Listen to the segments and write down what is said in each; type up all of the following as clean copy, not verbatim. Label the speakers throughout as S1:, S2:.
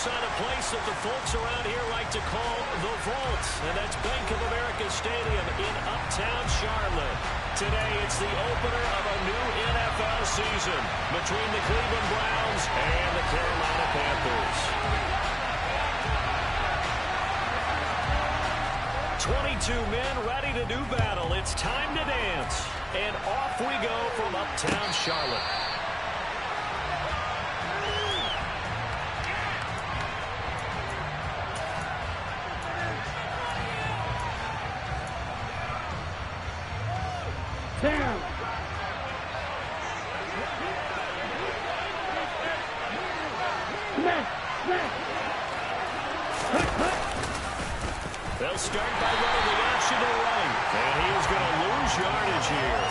S1: inside a place that the folks around here like to call the Vault, and that's Bank of America Stadium in Uptown Charlotte. Today, it's the opener of a new NFL season between the Cleveland Browns and the Carolina Panthers. 22 men ready to do battle. It's time to dance. And off we go from Uptown Charlotte.
S2: Down.
S1: They'll start by running the option to the right. And he is going to lose yardage here.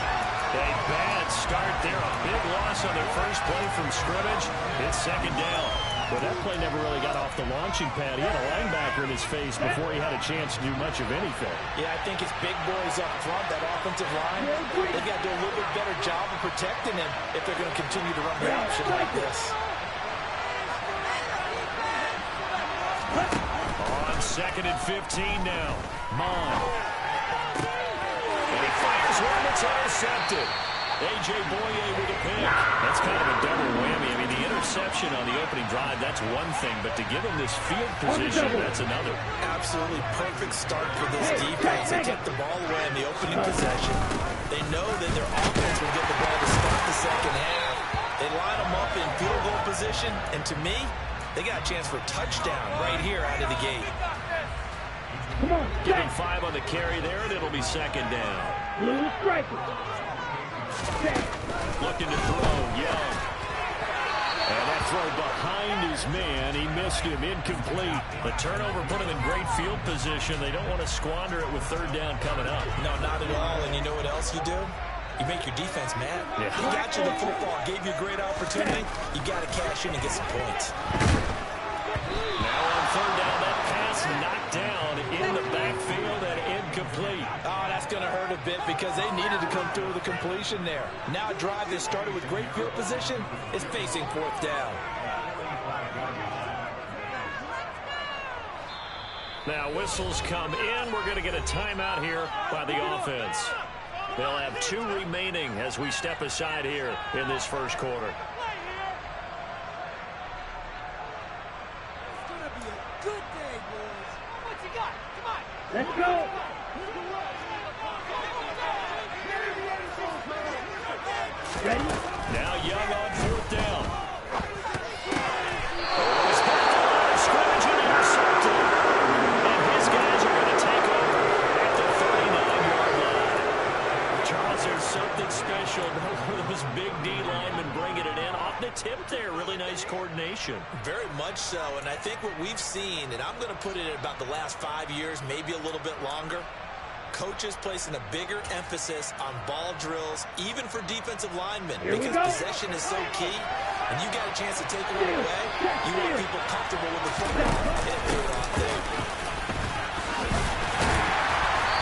S1: A bad start there. A big loss on their first play from scrimmage. It's second down. But that play never really got off the launching pad. He had a linebacker in his face before he had a chance to do much of anything.
S3: Yeah, I think his big boys up front, that offensive line, they've got to do a little bit better job of protecting him if they're going to continue to run the option like this.
S1: On 2nd and 15 now. Mon. And he fires one that's intercepted. A.J. Boye with a pick. That's kind of a double whammy. I mean, the interception on the opening drive, that's one thing. But to give him this field position, that's another.
S3: Absolutely perfect start for this defense. They kept the ball away in the opening possession. They know that their offense will get the ball to start the second half. They line them up in field goal position. And to me, they got a chance for a touchdown right here out of the gate.
S1: Give him 5 on the carry there, and it'll be second down. Looking to throw, Young. And that throw behind his man. He missed him, incomplete. The turnover put him in great field position. They don't want to squander it with third down coming up.
S3: No, not at all. And you know what else you do? You make your defense mad.
S1: Yeah.
S3: He got you the football, gave you a great opportunity. You got to cash in and get some points.
S1: Now on third down, that pass knocked down in the backfield and incomplete.
S3: Oh, that's going to hurt a bit because they needed to come through with a completion there. Now a drive that started with great field position is facing fourth down.
S1: Now whistles come in. We're going to get a timeout here by the offense. They'll have 2 remaining as we step aside here in this first quarter.
S4: It's going to be a good day, boys. What you got? Come on.
S2: Let's go. Ready?
S1: Now Young on fourth down. It's back to the line of scrimmage and intercepted. And his guys are going to take over at the 39-yard line. Charles, there's something special about those big D linemen bringing it in. Off the tip there, really nice coordination.
S3: Very much so, and I think what we've seen, and I'm going to put it at about the last 5 years, maybe a little bit longer, coaches placing a bigger emphasis on ball drills, even for defensive linemen, because possession is so key, and you got a chance to take it away. You want people comfortable with the football.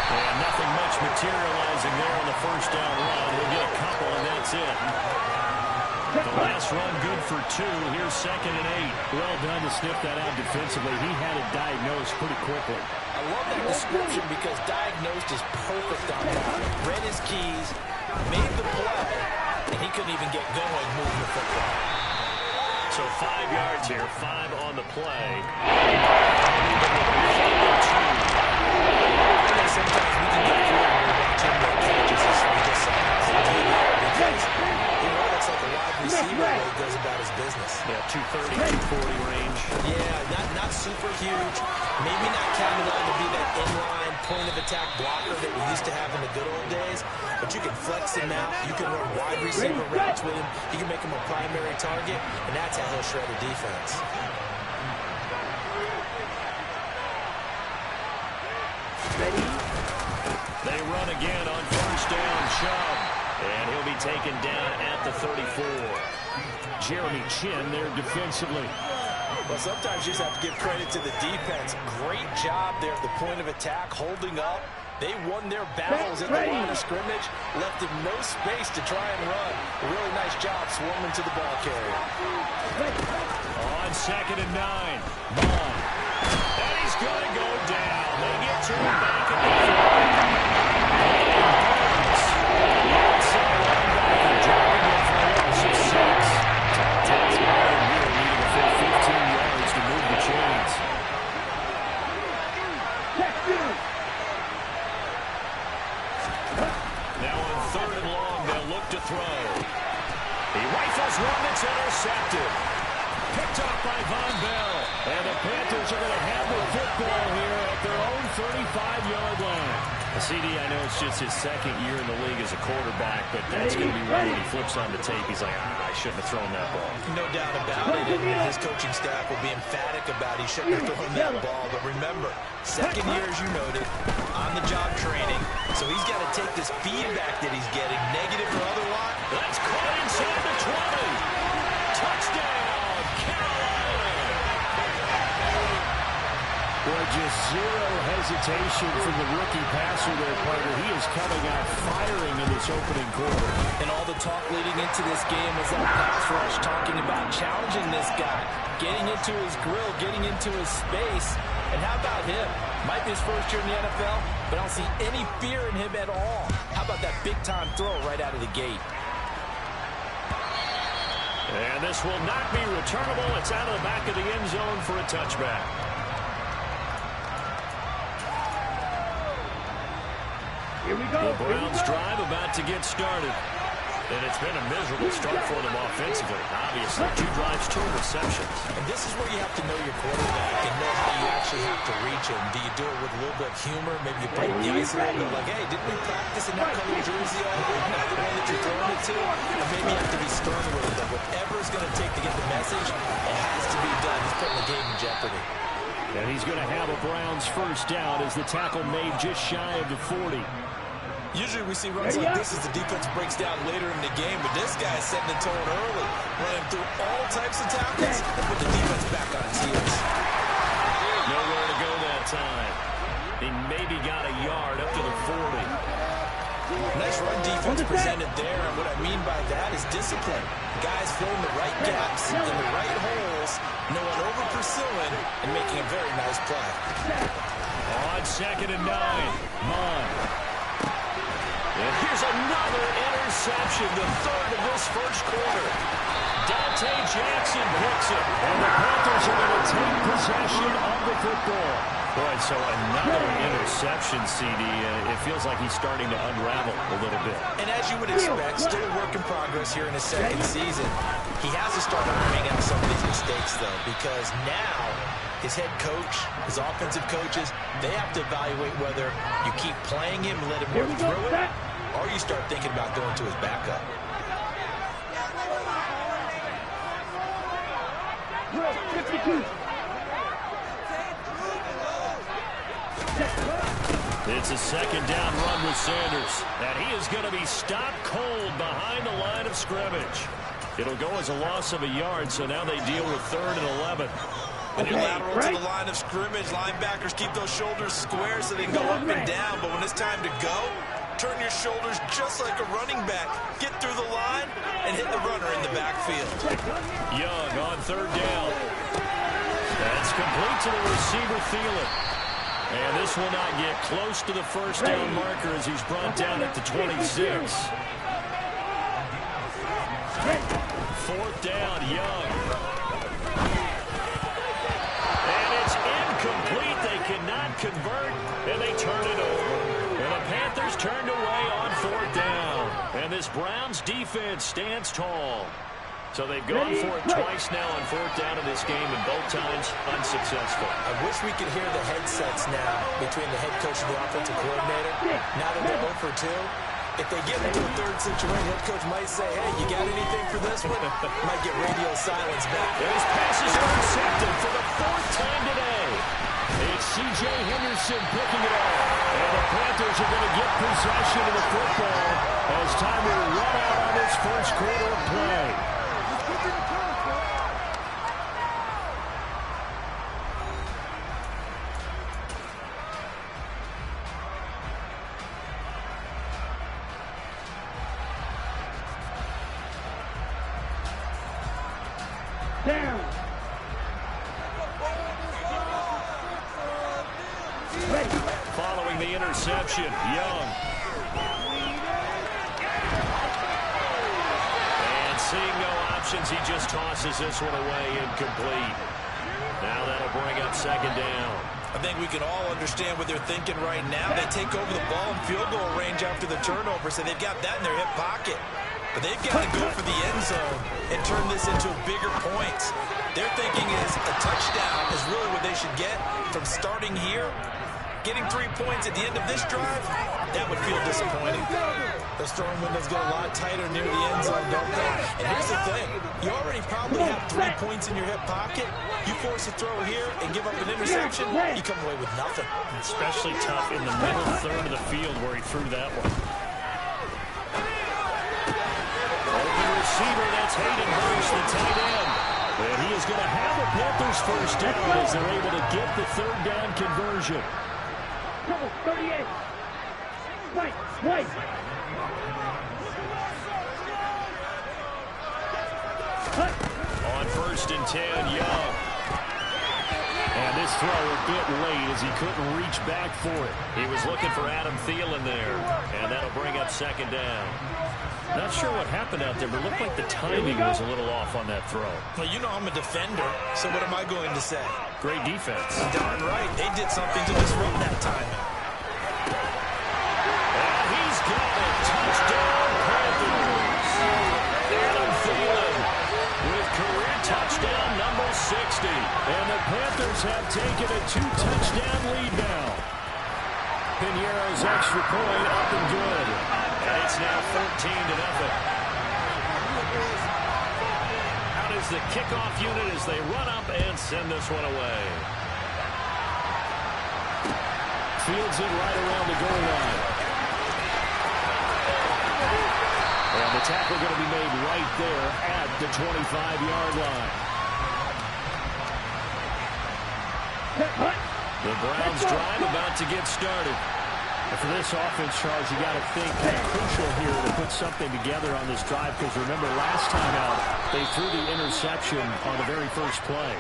S1: And nothing much materializing there on the first down run. We'll get a couple, and that's it. The last run good for 2. Here's 2nd and 8.
S5: Well done to sniff that out defensively. He had it diagnosed pretty quickly.
S3: I love that description because diagnosed is perfect on that. Read his keys, made the play, and he couldn't even get going moving the football.
S1: So 5 yards here, 5 on the play.
S3: Sometimes we can get through when we're watching more catches as we just saw because looks like a wide receiver when he goes about his business.
S1: Yeah, 230, 240 range.
S3: Yeah, not super huge. Maybe not counted on to be that inline point-of-attack blocker that we used to have in the good old days, but you can flex him out. You can run wide receiver routes with him. You can make him a primary target, and that's how he'll shred a defense.
S2: Ready?
S1: They run again on first down, Chubb. And he'll be taken down at the 34.
S5: Jeremy Chin there defensively.
S3: Well, sometimes you just have to give credit to the defense. Great job there at the point of attack, holding up, They won their battles at the line of scrimmage, left him no space to try and run. A really nice job swarming to the ball carrier.
S1: On 2nd and 9. Ball. And he's going to go down. They get to him back at the 40. Outside linebacker driving in for a loss of 6. Tails Byron here needing a full 15 yards to move the chains. Now on 3rd and long, they'll look to throw. He rifles one that's intercepted. Picked off by Von Bell. And the Panthers are going to have the football here at their own 35-yard line. CD, I know it's just his 2nd year in the league as a quarterback, but that's going to be one when he flips on the tape. He's like, I shouldn't have thrown that ball.
S3: No doubt about it. And his coaching staff will be emphatic about he shouldn't have thrown that ball. But remember, 2nd year, as you noted, on-the-job training. So he's got to take this feedback that he's getting, negative or otherwise.
S1: That's caught inside the 20. Touchdown, Carolina. Boy, just zero hesitation from the rookie passer there, partner. He is coming out firing in this opening quarter.
S3: And all the talk leading into this game was that pass rush, talking about challenging this guy, getting into his grill, getting into his space. And how about him? Might be his first year in the NFL, but I don't see any fear in him at all. How about that big-time throw right out of the gate?
S1: And this will not be returnable. It's out of the back of the end zone for a touchback.
S2: Here we go.
S1: The Browns drive about to get started. And it's been a miserable start for them offensively. Obviously, 2 drives, 2 receptions.
S3: And this is where you have to know your quarterback and know how you actually have to reach him. Do you do it with a little bit of humor? Maybe you break the ice a little bit like, hey, didn't we practice in that color jersey all week? Not the one that you're throwing it to? Or maybe you have to be stern with it. Whatever it's going to take to get the message, it has to be done. He's putting the game in jeopardy.
S1: And he's going to have a Browns first down as the tackle made just shy of the 40.
S3: Usually we see runs like this as the defense breaks down later in the game, but this guy is setting the tone early, running through all types of tackles and put the defense back on its heels.
S1: Nowhere to go that time. He maybe got a yard up to the 40.
S3: Nice run defense presented there, and what I mean by that is discipline. Guys filling the right gaps in the right holes, no one over-pursuing, and making a very nice play.
S1: On 2nd and 9, Mon. And here's another interception, the 3rd of this first quarter. Dante Jackson picks it, and the Panthers are going to take possession of the football. Boy, so another interception, CD. It feels like he's starting to unravel a little bit.
S3: And as you would expect, still a work in progress here in his 2nd season. He has to start ironing out some of these mistakes, though, because now his head coach, his offensive coaches, they have to evaluate whether you keep playing him, let him work through it, or you start thinking about going to his backup.
S1: It's a 2nd down run with Sanders, and he is going to be stopped cold behind the line of scrimmage. It'll go as a loss of a yard, so now they deal with 3rd and 11.
S3: When you lateral to the line of scrimmage, linebackers keep those shoulders square so they can go up and down, but when it's time to go, turn your shoulders just like a running back. Get through the line and hit the runner in the backfield.
S1: Young on 3rd down. That's complete to the receiver, Thielen. And this will not get close to the first down marker as he's brought down at the 26. 4th down, Young. And it's incomplete. They cannot convert, and they turn it over. And the Panthers turned away on 4th down. And this Browns defense stands tall. So they've gone for it twice now on 4th down in this game, and both times unsuccessful.
S3: I wish we could hear the headsets now between the head coach and the offensive coordinator. Now that they're 0 for 2, if they get into a 3rd situation, head coach might say, hey, you got anything for this one? Might get radio silence back.
S1: His passes are intercepted for the 4th time today. It's C.J. Henderson picking it up. And the Panthers are going to get possession of the football as time will run out on this first quarter of play.
S2: Down. Ready.
S1: Following the interception, Young. And seeing no options, he just tosses this one away, incomplete. Now that'll bring up second down.
S3: I think we can all understand what they're thinking right now. They take over the ball in field goal range after the turnover, so they've got that in their hip pocket. But they've got to go for the end zone and turn this into bigger points. Their thinking is a touchdown is really what they should get from starting here. Getting 3 points at the end of this drive, that would feel disappointing. Those throwing windows get a lot tighter near the end zone, don't they? And here's the thing. You already probably have 3 points in your hip pocket. You force a throw here and give up an interception, you come away with nothing.
S1: Especially tough in the middle third of the field where he threw that one. Open receiver, that's Hayden Hurst, the tight end. And he is going to have the Panthers first down as they're able to get the third down conversion.
S2: 38. Wait.
S1: On first and 10, Young. And this throw a bit late as he couldn't reach back for it. He was looking for Adam Thielen there. And that'll bring up second down. Not sure what happened out there, but it looked like the timing was a little off on that throw.
S3: Well, you know I'm a defender, so what am I going to say?
S1: Great defense.
S3: Darn right. They did something to disrupt that timing.
S1: And he's got it. Touchdown, Panthers. Adam Thielen with career touchdown number 60. And the Panthers have taken a 2-touchdown lead now. Piñeiro's extra point up and good. And it's now 14-0. Out is the kickoff unit as they run up and send this one away. Fields it right around the goal line. And the tackle going to be made right there at the 25-yard line. The Browns drive about to get started. And for this offense, Charles, you got to think kind of crucial here to put something together on this drive, because remember last time out they threw the interception on the very first play.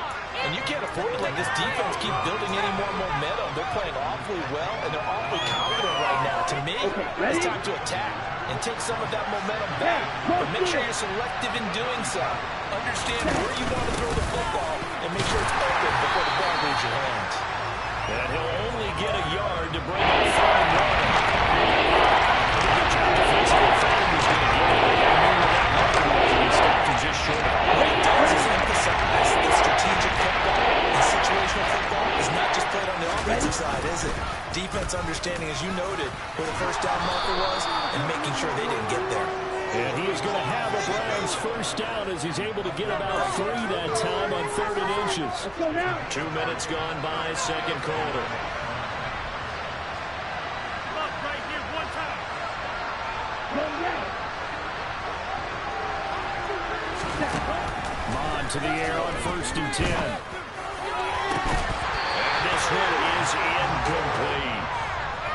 S3: And you can't afford to let this defense keep building any more momentum. They're playing awfully well, and they're awfully confident right now. To me, it's time to attack and take some of that momentum back. But make sure you're selective in doing so. Understand where you want to throw the football and make sure it's open before the ball leaves your hands.
S1: And he'll only get a yard to bring up 3-1. Good job defensively. Fowler's going to get it. He stopped him just short of it.
S3: What he does is emphasize that strategic football and situational football is not just played on the offensive side, is it? Defense understanding, as you noted, where the first down marker was and making sure they didn't get there.
S1: And he is going to have a Browns first down as he's able to get about 3 that time on 3rd and inches. 2 minutes gone by, second quarter.
S2: Look, right here, one time.
S1: Mon to the air on 1st and 10. And this one is incomplete.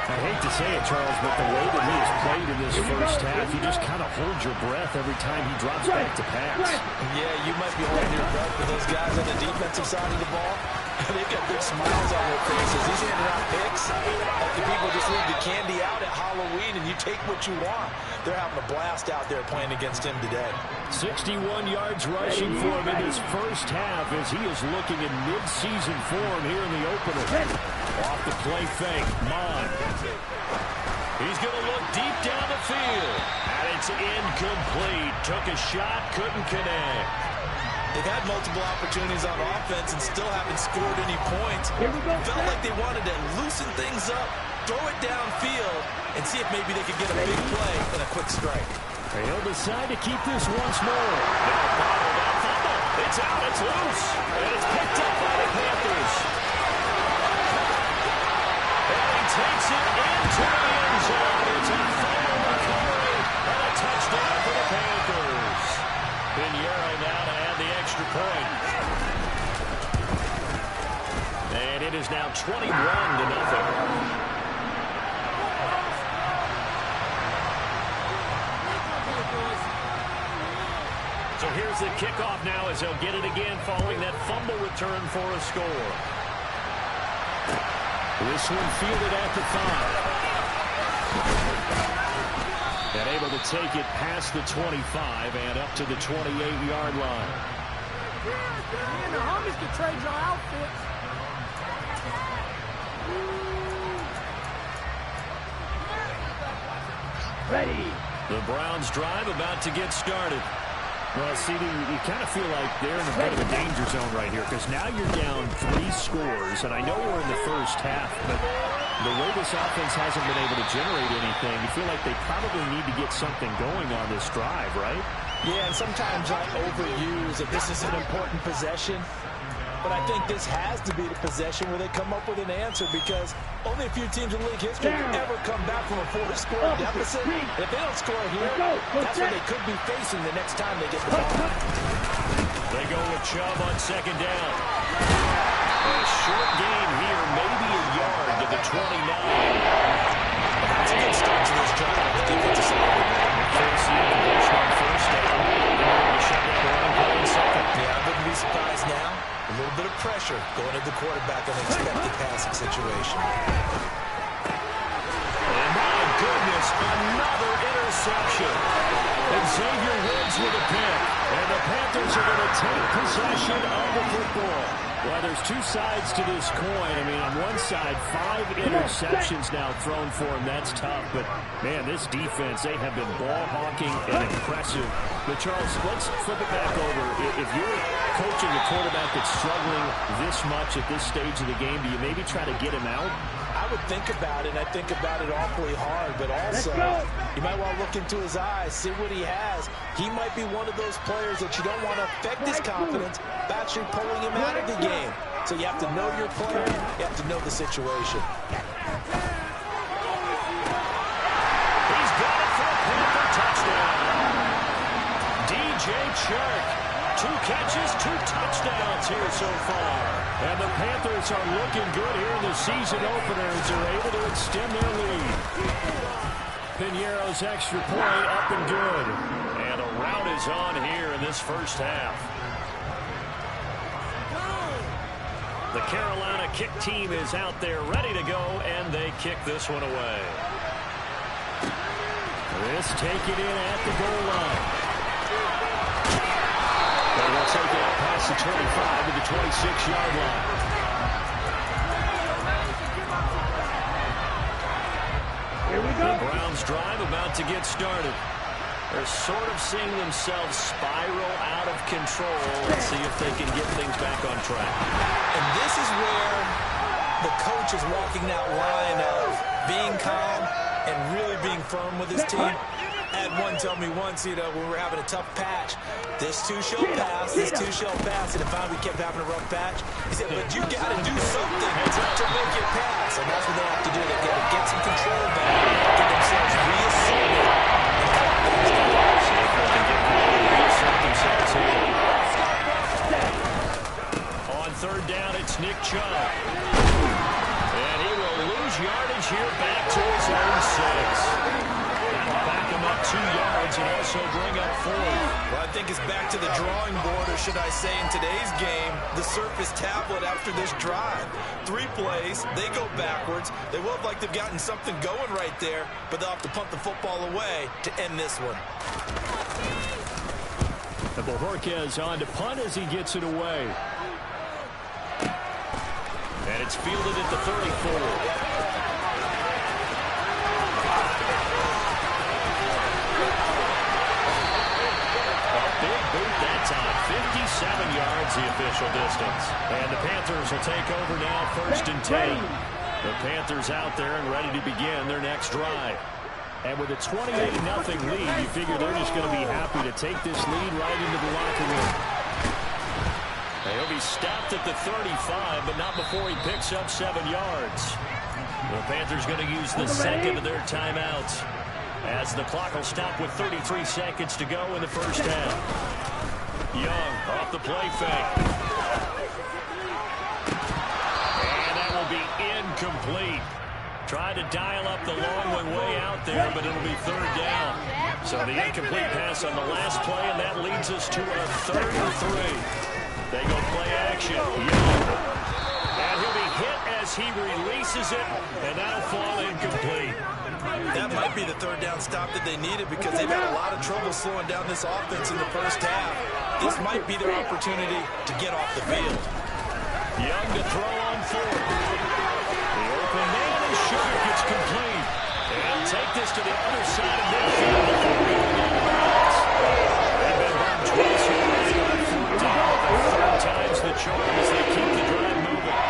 S1: I hate to say it, Charles, but the way that he has played in this first half, you just kind of hold your breath every time he drops back to pass.
S3: Yeah, you might be holding your breath, but those guys on the defensive side of the ball, they've got big smiles on their faces. He's handing out picks like the people just leave the candy out at Halloween, and you take what you want. They're having a blast out there playing against him today. 61 yards rushing for him in his first half as he is looking in mid-season form here in the opener. Off the play fake, Mon. He's going to look deep down the field. And it's incomplete. Took a shot, couldn't connect. They've had multiple opportunities on offense and still haven't scored any points. Felt like they wanted to loosen things up, throw it downfield, and see if maybe they could get a big play and a quick strike.
S1: He'll decide to keep this once more. It's out, it's loose, and it's picked up by the Panthers. And he takes it into the end zone. It's a final recovery and a touchdown for the Panthers. Piñeiro now to add the extra point. And it is now 21-0. So here's the kickoff now as they'll get it again following that fumble return for a score. This one fielded at the 5. And able to take it past the 25 and up to the 28-yard line.
S4: Man, the homies can trade your outfits.
S2: Ready.
S1: The Browns drive about to get started. Well, CD, you kind of feel like they're in a bit of a danger zone right here because now you're down 3 scores, and I know we're in the first half, but the way this offense hasn't been able to generate anything, you feel like they probably need to get something going on this drive, right?
S3: Yeah, and sometimes I overuse that this is an important possession. But I think this has to be the possession where they come up with an answer because only a few teams in league history can ever come back from a 4-score deficit. And if they don't score here, that's what they could be facing the next time they get the ball.
S1: They go with Chubb on second down. A short gain here, maybe a yard to the 29.
S3: That's a good start to this drive on the defensive side.
S1: First conversion on first down. They're able to shut down the running play in second.
S3: Yeah, I wouldn't be surprised now. A little bit of pressure going at the quarterback in an expected passing situation.
S1: And my goodness, another interception. Xavier Woods with a pick. And the Panthers are going to take possession of the football. Well, there's 2 sides to this coin. I mean, on one side, 5 interceptions now thrown for him. That's tough. But, man, this defense, they have been ball hawking and impressive. But, Charles, let's flip it back over. If you're coaching a quarterback that's struggling this much at this stage of the game, do you maybe try to get him out?
S3: I would think about it, and I think about it awfully hard, but also you might want to look into his eyes, see what he has. He might be one of those players that you don't want to affect his confidence by actually pulling him out of the game. So you have to know your player, you have to know the situation.
S1: He's got it for a Panther touchdown. DJ Chark, 2 catches, 2 touchdowns here so far. And the Panthers are looking good here in the season opener as they're able to extend their lead. Piñeiro's extra point up and good. And a rout is on here in this first half. The Carolina kick team is out there ready to go, and they kick this one away. This taken in at the goal line. And they'll take it out past the 25 to the 26-yard line.
S2: Here we go.
S1: The Browns drive about to get started. They're sort of seeing themselves spiral out of control. Let's see if they can get things back on track.
S3: And this is where the coach is walking that line of being calm and really being firm with his team. I had one tell me once, you know, when we were having a tough patch, this too shall pass, this too shall pass. And if we kept having a rough patch, he said, but you got to do something to make it pass. And that's what they have to do. They've got to get some control back, get themselves reasserted, and confidence to go.
S1: See if they can get reassert themselves here. On third down, it's Nick Chubb. And he will lose yardage here back to his own 6. That'll back him up 2 yards and also bring up 4.
S3: Well, I think it's back to the drawing board, or should I say in today's game, the Surface tablet after this drive. 3 plays, they go backwards. They look like they've gotten something going right there, but they'll have to punt the football away to end this one.
S1: And Bojorquez on to punt as he gets it away. And it's fielded at the 34. Big boot that time. 57 yards the official distance. And the Panthers will take over now, 1st and 10. The Panthers out there and ready to begin their next drive. And with a 28-0 lead, you figure they're just going to be happy to take this lead right into the locker room. And he'll be stopped at the 35, but not before he picks up 7 yards. The Panthers going to use the second of their timeouts, as the clock will stop with 33 seconds to go in the first half. Young off the play fake. And that will be incomplete. Tried to dial up the long way out there, but it'll be third down. So the incomplete pass on the last play, and that leads us to a 3rd and 3. They go play action. Young. And he'll be hit as he releases it, and that'll fall incomplete.
S3: That might be the 3rd down stop that they needed because they've had a lot of trouble slowing down this offense in the first half. This might be their opportunity to get off the field.
S1: Young to throw on 4th. The open man is short. It's complete. And take this to the other side of midfield before going out of bounds. They've been burned twice already on 4th down. The 3rd time's the charm as they keep the drive moving.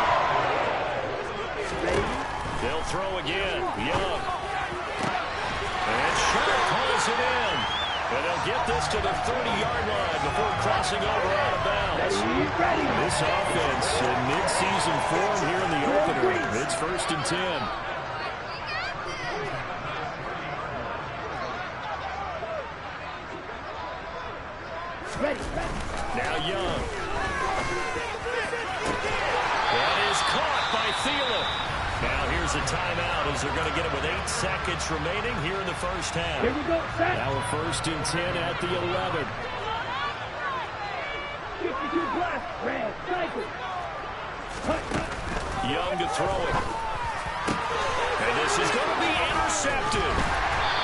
S1: They'll throw again. Young. And Sharp pulls it in. And they'll get this to the 30-yard line before crossing over out of bounds. This offense in mid-season form here in the opener. It's 1st and 10. Now Young. That is caught by Thielen. Now here's a timeout as they're going to get it with 8 seconds remaining here in the first half.
S2: Here we go, set.
S1: Now a 1st and 10 at the 11.
S2: 52 plus, red, cycle.
S1: Young to throw it. And this is going to be intercepted.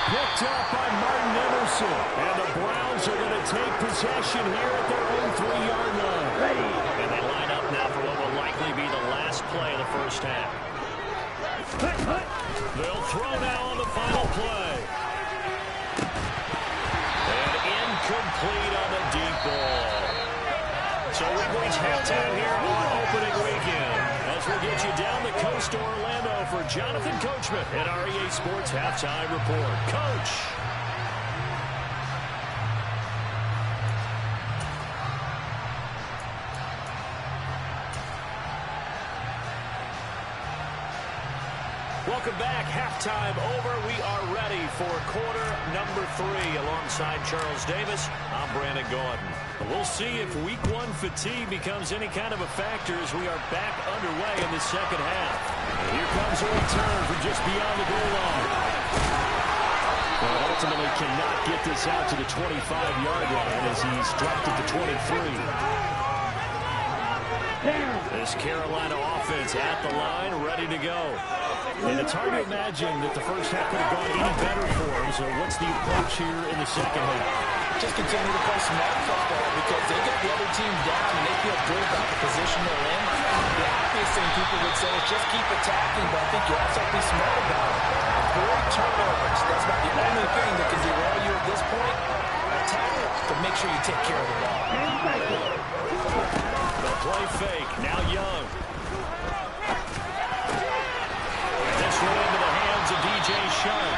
S1: Picked up by Martin Emerson. And the Browns are going to take possession here at their own 3-yard line.
S2: Ready.
S1: And they line up now for what will likely be the last play of the first half. They'll throw now on the final play. And incomplete on the deep ball. So we've reached halftime here on opening weekend. As we'll get you down the coast to Orlando for Jonathan Coachman at our EA Sports Halftime Report. Coach. Welcome back. Halftime over. We are ready for quarter number 3 alongside Charles Davis. I'm Brandon Gordon. We'll see if week 1 fatigue becomes any kind of a factor as we are back underway in the second half. And here comes a return from just beyond the goal line. But ultimately cannot get this out to the 25-yard line as he's dropped it to 23. This Carolina offense at the line, ready to go. And it's hard to imagine that the first half could have gone any better for them. So what's the approach here in the second half?
S3: Just continue to play smart football because they get the other team down and they feel good about the position they're in. The obvious thing people would say is just keep attacking, but I think you also have to be smart about it. Avoid turnovers. That's about the only thing that can derail you at this point. Attack it, but make sure you take care of the ball.
S1: The play fake. Now Young. And this one into the hands of DJ Sharp.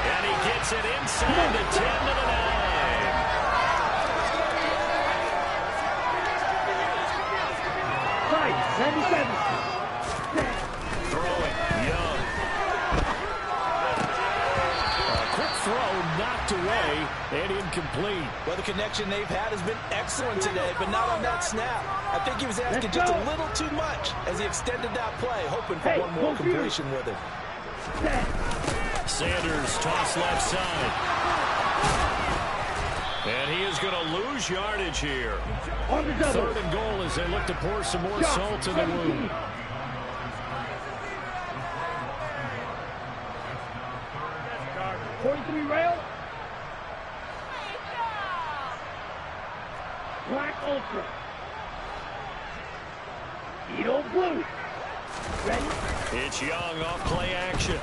S1: And he gets it inside the 10 to the 9. Throwing. Young. A quick throw knocked away and incomplete.
S3: Well, the connection they've had has been excellent today, but not on that snap. I think he was asking just a little too much as he extended that play, hoping for one more completion with it.
S1: Sanders toss left side. And he is going to lose yardage here. 3rd and goal as they look to pour some more salt in the wound.
S2: Rail. Black Ultra. Edo Blue. Ready?
S1: It's Young off play action.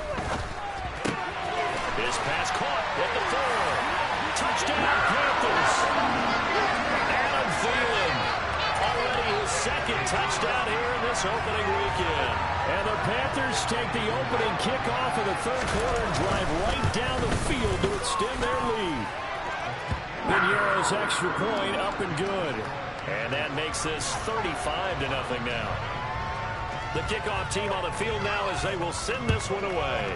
S1: This pass caught at the 4. Touchdown Panthers. Adam Thielen. Already his 2nd touchdown here in this opening weekend. And the Panthers take the opening kickoff of the 3rd quarter and drive right down the field to extend their lead. Pinheiro's extra point up and good. And that makes this 35-0 now. The kickoff team on the field now as they will send this one away.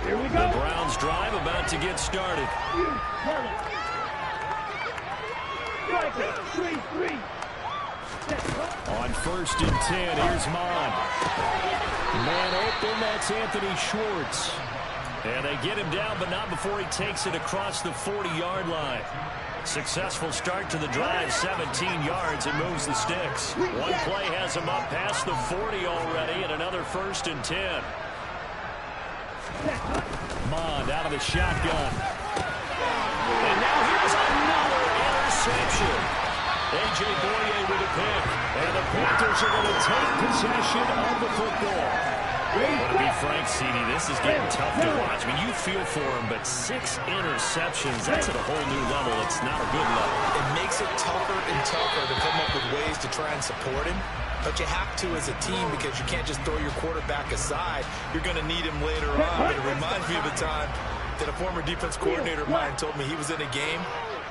S2: Here we
S1: started. On 1st and 10, here's Mon. Man open, that's Anthony Schwartz. And they get him down, but not before he takes it across the 40-yard line. Successful start to the drive, 17 yards, and moves the sticks. One play has him up past the 40 already, and another 1st and 10. Mond out of the shotgun. And now here's another interception. A.J. Boye with a pick. And the Panthers are going to take possession of the football. Well, to be frank, CD, this is getting tough to watch. I mean, you feel for him, but 6 interceptions, that's at a whole new level. It's not a good level.
S3: It makes it tougher and tougher to come up with ways to try and support him. But you have to as a team because you can't just throw your quarterback aside. You're going to need him later on. But it reminds me of a time that a former defense coordinator of mine told me he was in a game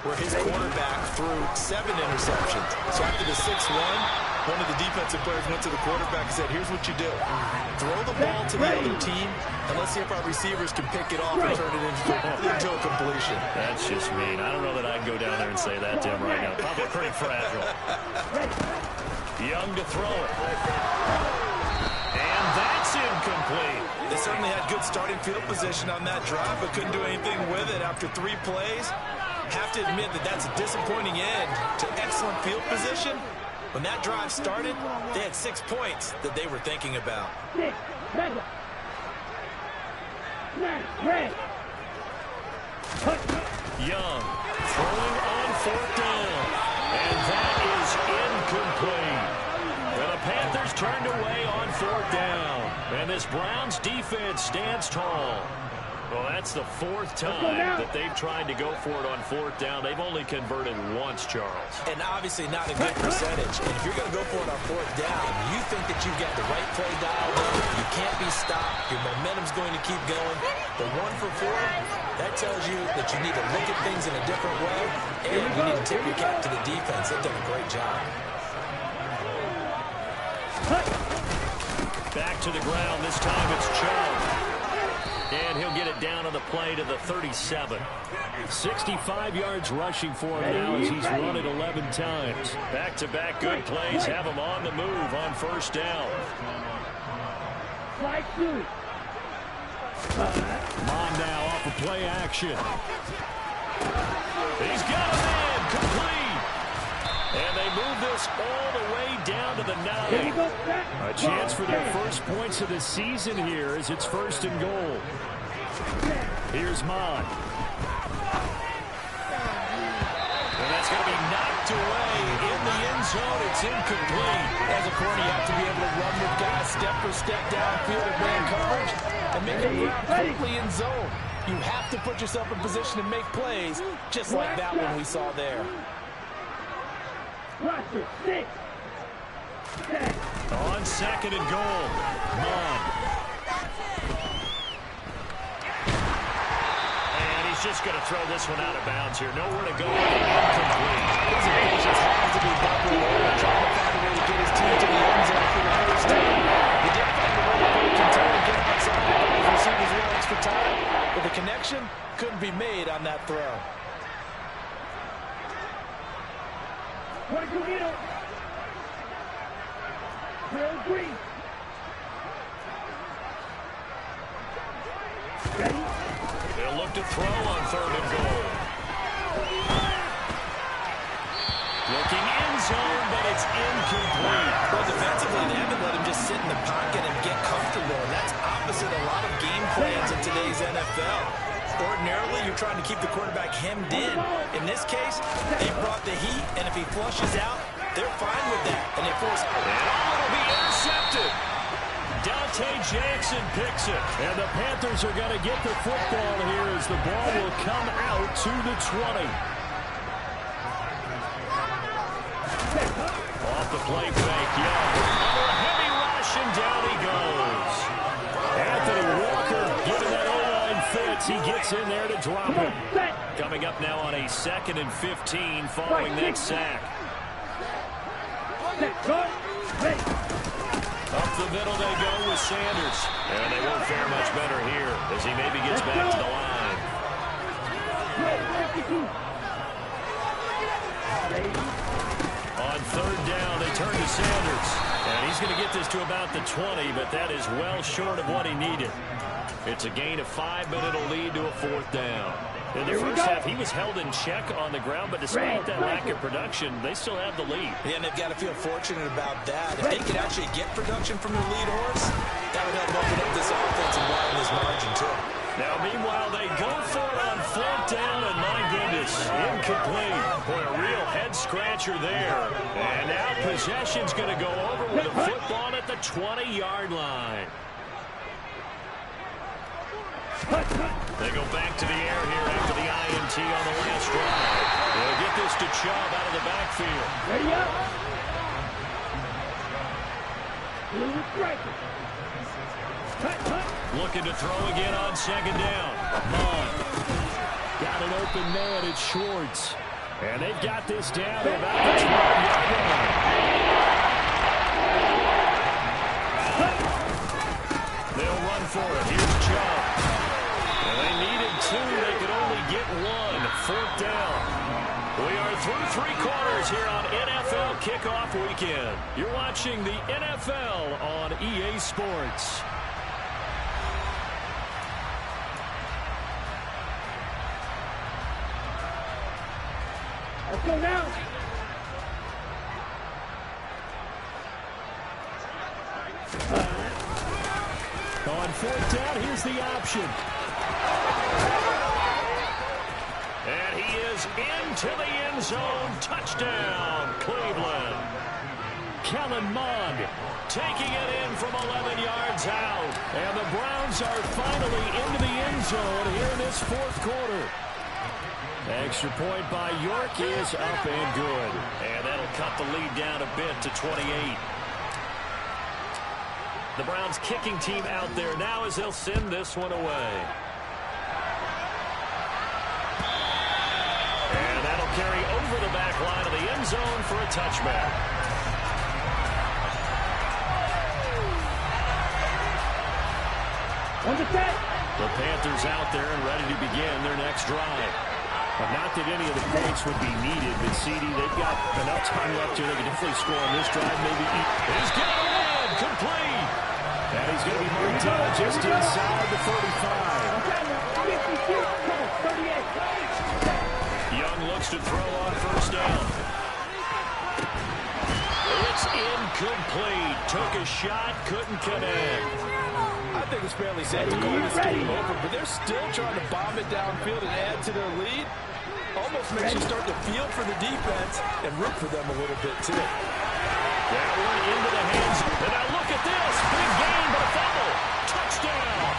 S3: where his quarterback threw 7 interceptions. So after the 6th one of the defensive players went to the quarterback and said, here's what you do. Throw the ball to the other team, and let's see if our receivers can pick it off and turn it into a completion.
S1: That's just mean. I don't know that I'd go down there and say that to him right now. Probably pretty fragile. Young to throw it. And that's incomplete.
S3: They certainly had good starting field position on that drive, but couldn't do anything with it after 3 plays. Have to admit that that's a disappointing end to excellent field position. When that drive started, they had 6 points that they were thinking about.
S1: Young throwing on 4th down. And that is incomplete. And the Panthers turned away on 4th down. And this Browns defense stands tall. Well, that's the 4th time that they've tried to go for it on 4th down. They've only converted once, Charles.
S3: And obviously not a good percentage. And if you're going to go for it on 4th down, you think that you've got the right play dialed in. You can't be stopped. Your momentum's going to keep going. The 1 for 4, that tells you that you need to look at things in a different way. And you need to tip your cap to the defense. They've done a great job.
S1: Back to the ground. This time it's Chubb. And he'll get it down on the play to the 37. 65 yards rushing for him now as he's run it 11 times. Back-to-back good plays have him on the move on 1st down. Mom now off of play action. He's got a man complete. And they move this all the way down to the 9. A chance for their first points of the season here as it's 1st and goal. Here's Mon. And that's going to be knocked away in the end zone. It's incomplete. As a corner, you have to be able to run with guys step for step downfield and man coverage and make a move quickly in zone. You have to put yourself in position to make plays just like that one we saw there. On 2nd and goal, Mon. And he's just going to throw this one out of bounds here. Nowhere to go. Incomplete.
S3: His evasions has to be bubbling over, trying to find a way to get his team to the end zone for the first down. He did find a way to continue to get outside his receivers one extra time, but the connection couldn't be made on that throw.
S2: Green.
S1: They'll look to throw on 3rd and goal. Looking end zone, but it's incomplete.
S3: Well, defensively, they haven't let him just sit in the pocket and get comfortable, and that's opposite a lot of game plans in today's NFL. Ordinarily, you're trying to keep the quarterback hemmed in. In this case, they brought the heat, and if he flushes out, they're fine with that, and they force it.
S1: It'll be intercepted. Dante Jackson picks it. And the Panthers are going to get the football here as the ball will come out to the 20. Off the play fake, Young. Under a heavy rush, and down he goes. Anthony Walker giving that O-line fits. He gets in there to drop it. Coming up now on a 2nd and 15 following that sack. Up the middle they go with Sanders. And they won't fare much better here as he maybe gets back to the line. On third down, they turn to Sanders. And he's going to get this to about the 20, but that is well short of what he needed. It's a gain of 5, but it'll lead to a fourth down. In the first half, he was held in check on the ground, but despite that lack of production, they still have the lead.
S3: Yeah, and they've got to feel fortunate about that. If they could actually get production from their lead horse, that would help open up this offense and widen this margin, too.
S1: Now, meanwhile, they go for it on fourth down, and my goodness, incomplete. Boy, a real head-scratcher there. And now possession's going to go over with a football at the 20-yard line. They go back to the air here after the INT on the last drive. They'll get this to Chubb out of the backfield.
S2: Ready up.
S1: Looking to throw again on second down. Got an open man. It's Schwartz. And they've got this down to about the 12-yard line. They'll run for it. Here's Chubb. And they needed 2. They could only get 1. Fourth down. We are through 3 quarters here on NFL Kickoff Weekend. You're watching the NFL on EA Sports.
S2: Let's go now.
S1: On fourth down, here's the option. And he is into the end zone. Touchdown, Cleveland. Kellen Mond taking it in from 11 yards out. And the Browns are finally into the end zone here in this fourth quarter. Extra point by York is up and good. And that'll cut the lead down a bit to 28. The Browns kicking team out there now as they'll send this one away. And that'll carry over the back line of the end zone for a touchback. The Panthers out there and ready to begin their next drive. Not that any of the points would be needed, but CD, they've got enough time left here. They can definitely score on this drive, maybe eat. He's got it in, complete. And he's going to be marked down just inside the 35. Young looks to throw on first down. It's incomplete. Took a shot, couldn't connect.
S6: I think it's fairly safe to call this game over, but they're still trying to bomb it downfield and add to their lead. Almost makes you start to feel for the defense and root for them a little bit, too.
S1: That one into the hands. And now look at this. Big gain, but a fumble. Touchdown.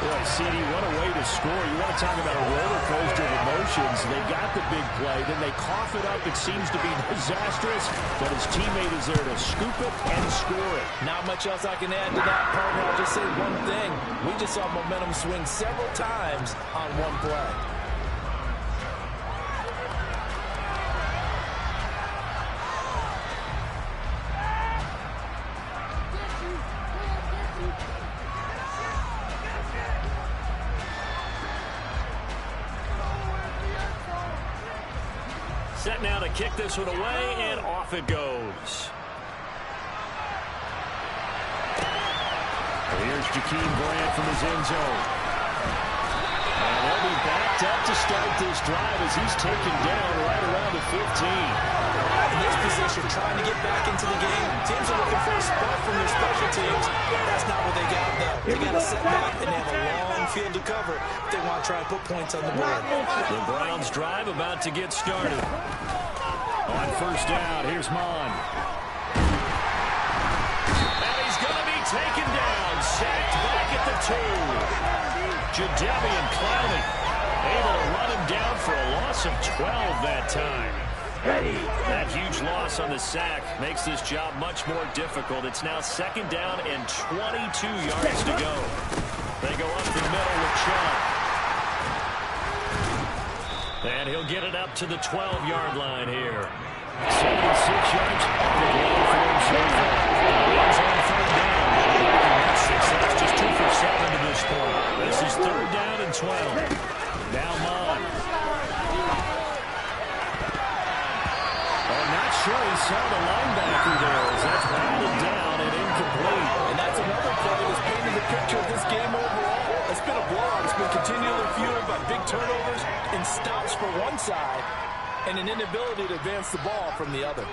S1: Boy, CD, what a way to score. You want to talk about a roller coaster of emotions. They got the big play, then they cough it up. It seems to be disastrous, but his teammate is there to scoop it and score it.
S6: Not much else I can add to that, partner. I'll just say one thing. We just saw momentum swing several times on one play.
S1: Set now to kick this one away, and off it goes. Here's Jakeem Grant from his end zone. And they'll be backed up to start this drive as he's taken down right around the 15.
S3: In this position, trying to get back into the game. Teams are looking for a spark from their special teams. That's not what they got, though. They got to set back and have a long field to cover if they want to try and put points on the board.
S1: The Browns drive about to get started. On first down, here's Mond. And he's going to be taken down. Sacked back at the 2. Jadeveon Clowney able to run him down for a loss of 12 that time. That huge loss on the sack makes this job much more difficult. It's now second down and 22 yards to go. They go up the middle with Chubb. And he'll get it up to the 12-yard line here. 76 yards up the line for him so far. Browns on third down. That's just 2 for 7 to this point. This is third down and 12.
S5: Now Mon. I'm not sure he saw the linebacker there as that's batted down and incomplete.
S6: And that's another play that's painting the picture of this game overall. It's been a blowout. It's been continually fueled by big turnovers and stops for one side and an inability to advance the ball from the other.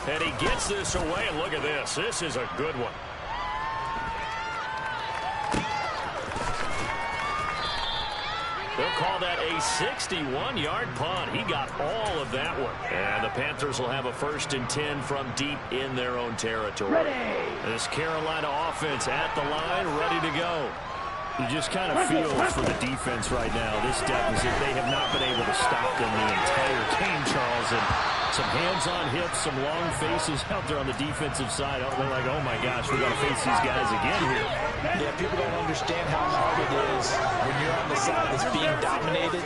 S1: And he gets this away, and look at this. This is a good one. They'll call that a 61-yard punt. He got all of that one. And the Panthers will have a 1st and 10 from deep in their own territory.
S2: Ready.
S1: This Carolina offense at the line, ready to go.
S5: You just kind of feel for the defense right now. This deficit, they have not been able to stop them the entire game, Charles. And some hands on hips, some long faces out there on the defensive side. They're like, oh my gosh, we got to face these guys again here.
S6: Yeah, people don't understand how hard it is when you're on the side that's being dominated.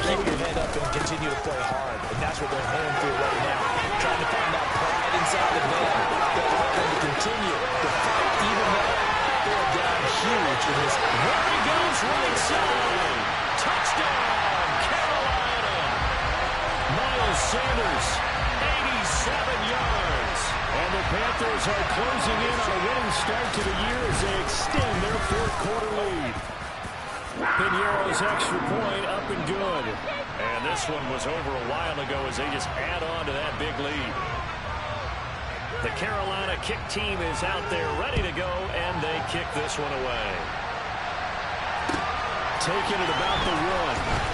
S6: Keep your head up and continue to play hard. And that's what they're going through right now. Trying to find that pride inside the man that will help them to continue to fight even though they're down huge in this.
S1: There he goes, right side. Touchdown, Carolina. Miles Sanders, 87 yards. And the Panthers are closing in on a winning start to the year as they extend their 4th quarter lead. Piñeiro's extra point up and good. And this one was over a while ago as they just add on to that big lead. The Carolina kick team is out there ready to go, and they kick this one away. Taking it about the 1.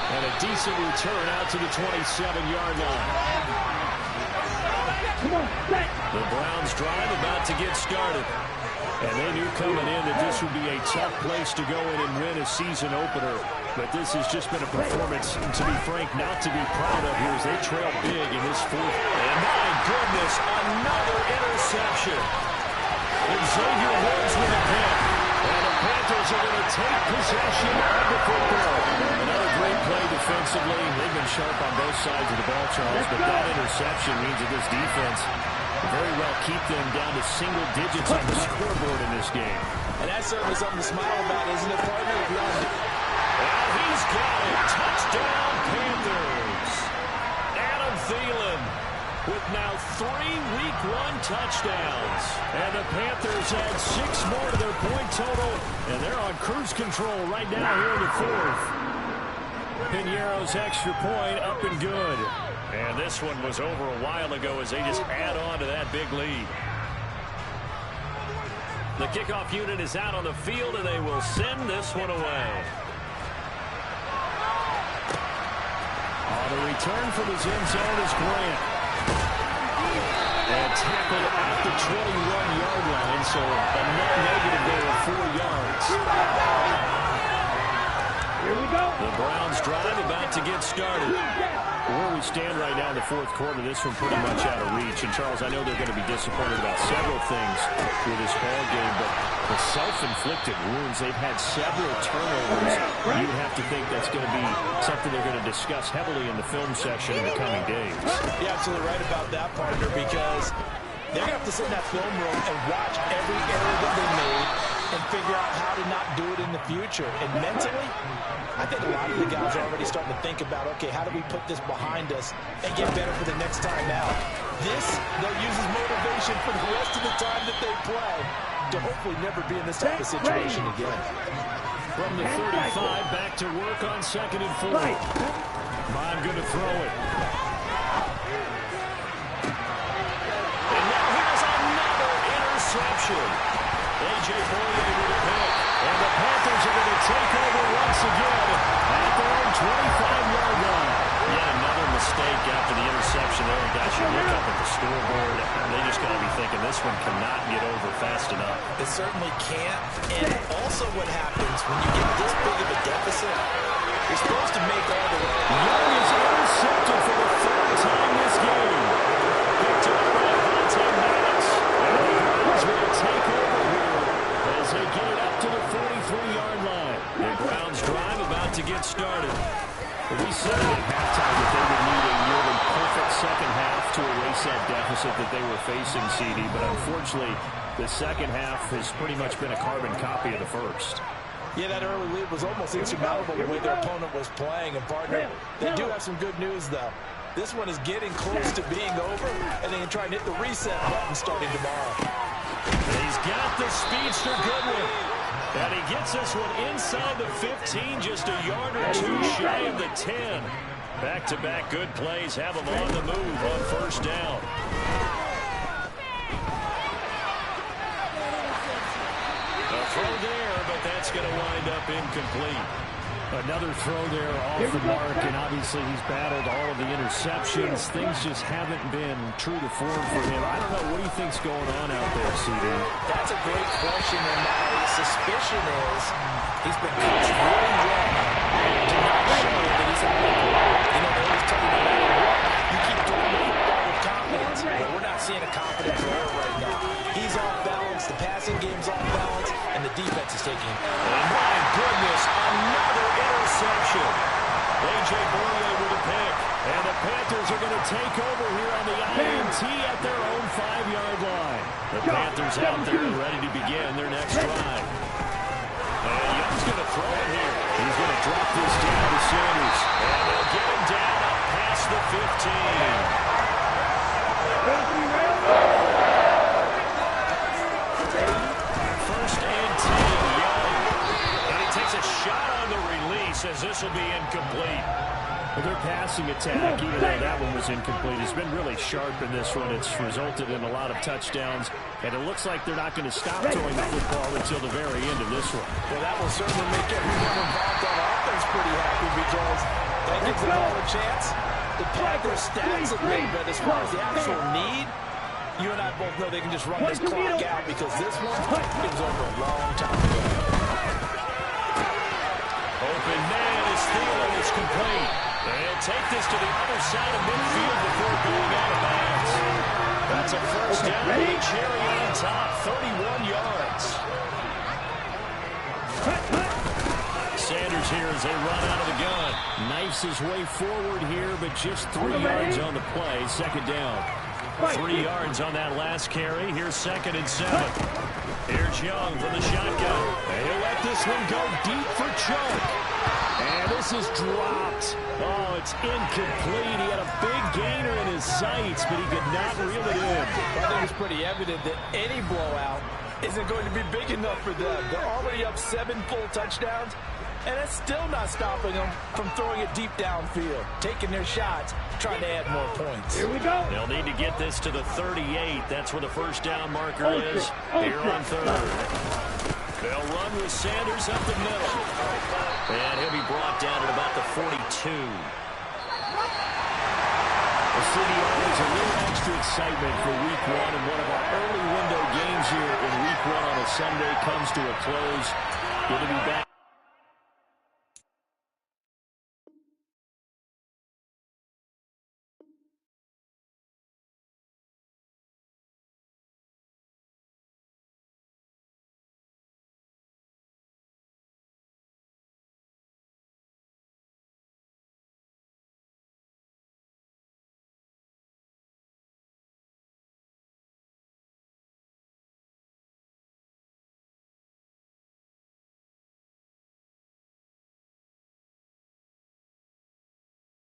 S1: And a decent return out to the 27-yard line. The Browns drive about to get started. And they knew coming in that this would be a tough place to go in and win a season opener. But this has just been a performance, to be frank, not to be proud of here as they trail big in this 4th. And my goodness, another interception. Xavier Woods with a pick. And the Panthers are going to take possession of the football. Another great play defensively. They've been sharp on both sides of the ball, Charles. But that interception means that this defense very well keep them down to single digits on the scoreboard in this game.
S6: And that's certainly something to smile about, isn't it, partner? If you want to...
S1: And he's got it. Touchdown, Panthers. Adam Thielen with now 3 Week 1 touchdowns. And the Panthers add 6 more to their point total. And they're on cruise control right now here in the 4th. Piñeiro's extra point up and good. And this one was over a while ago as they just add on to that big lead. The kickoff unit is out on the field, and they will send this one away. On the return from his end zone is Grant. And tackled at the 21-yard line, so a net negative there of 4 yards.
S2: Here we go.
S1: The Browns drive about to get started. Where we stand right now in the 4th quarter, this one pretty much out of reach. And, Charles, I know they're going to be disappointed about several things with this ball game, but the self-inflicted wounds, they've had several turnovers. You have to think that's going to be something they're going to discuss heavily in the film section in the coming days.
S6: You're absolutely right about that, partner, because they're going to have to sit in that film room and watch every error that they made and figure out how to not do it in the future. And mentally, I think a lot of the guys are already starting to think about, okay, how do we put this behind us and get better for the next time out? This, they'll use as motivation for the rest of the time that they play to hopefully never be in this type of situation again.
S1: From the 35, back to work on 2nd and 4. Mon going to throw it. And now here's another interception. A.J. Boye with a pick. And the Panthers are going to take over once again at their own 25-yard line. Yet another mistake after the interception there. And guys, you look up at the scoreboard, and they just got to be thinking this one cannot get over fast enough.
S3: It certainly can't. And also what happens when you get this big of a deficit, you're supposed to make all the way.
S1: Young is intercepted for the 3rd time this game. Picked up by Vontae Maddox. And the Browns will take over here as they get it up to the 43-yard line. The Browns drive about to get started.
S5: We said at halftime that they would need a nearly perfect second half to erase asset deficit that they were facing, CD, but unfortunately, the second half has pretty much been a carbon copy of the first.
S6: Yeah, that early lead was almost insurmountable the way their opponent was playing. And, partner, they do have some good news, though. This one is getting close to being over, and they can try and hit the reset button starting tomorrow.
S1: He's got the speedster Goodwin. And he gets this one inside the 15, just a yard or two shy of the 10. Back-to-back good plays have him on the move on first down. A throw there, but that's going to wind up incomplete.
S5: Another throw there off the mark, and obviously he's battled all of the interceptions. Things just haven't been true to form for him. I don't know. What do you think's going on out there, CD?
S6: That's a great question, and my suspicion is he's been coached really well to not show that he's a player. You know, they always tell you no matter what, you keep throwing the football with confidence. But we're not seeing a confident player right now. He's off balance, the passing game's off balance, and the defense is taking it.
S1: And my goodness, another interception. A.J. Boyer with a pick. And the Panthers are going to take over here on the INT at their own 5-yard line. The Panthers out there ready to begin their next drive. And Young's going to throw it here. He's going to drop this down to Sanders. And they'll get him down up past the 15. First and 10, Young. And he takes a shot on the release as this will be incomplete.
S5: Well, their passing attack, even though that one was incomplete, has been really sharp in this one. It's resulted in a lot of touchdowns, and it looks like they're not going to stop throwing the football until the very end of this one.
S6: Well, that will certainly make everyone involved on offense pretty happy because that gives them all a chance to pad their stats a little bit as far as the actual need. You and I both know they can just run this clock out because this one was over a long time ago.
S1: Open man is Thielen. It's complete. They'll take this to the other side of midfield before going out of bounds. That's a first down with a cherry on top, 31 yards. Sanders here as they run out of the gun.
S5: Knifes his way forward here, but just 3 yards on the play. Second down.
S1: 3 yards on that last carry. Here's 2nd and 7. Here's Young from the shotgun. And he'll let this one go deep for Chuck. And this is dropped. Oh, it's incomplete. He had a big gainer in his sights, but he could not reel it in.
S6: I think it's pretty evident that any blowout isn't going to be big enough for them. They're already up 7 full touchdowns, and it's still not stopping them from throwing it deep downfield, taking their shots, trying to add more points.
S2: Here we go.
S1: They'll need to get this to the 38. That's where the first down marker is here on 3rd. They'll run with Sanders up the middle. And he'll be brought down at about the 42.
S5: The city always a little extra excitement for week 1, and one of our early window games here in week 1 on a Sunday comes to a close. Good to be back.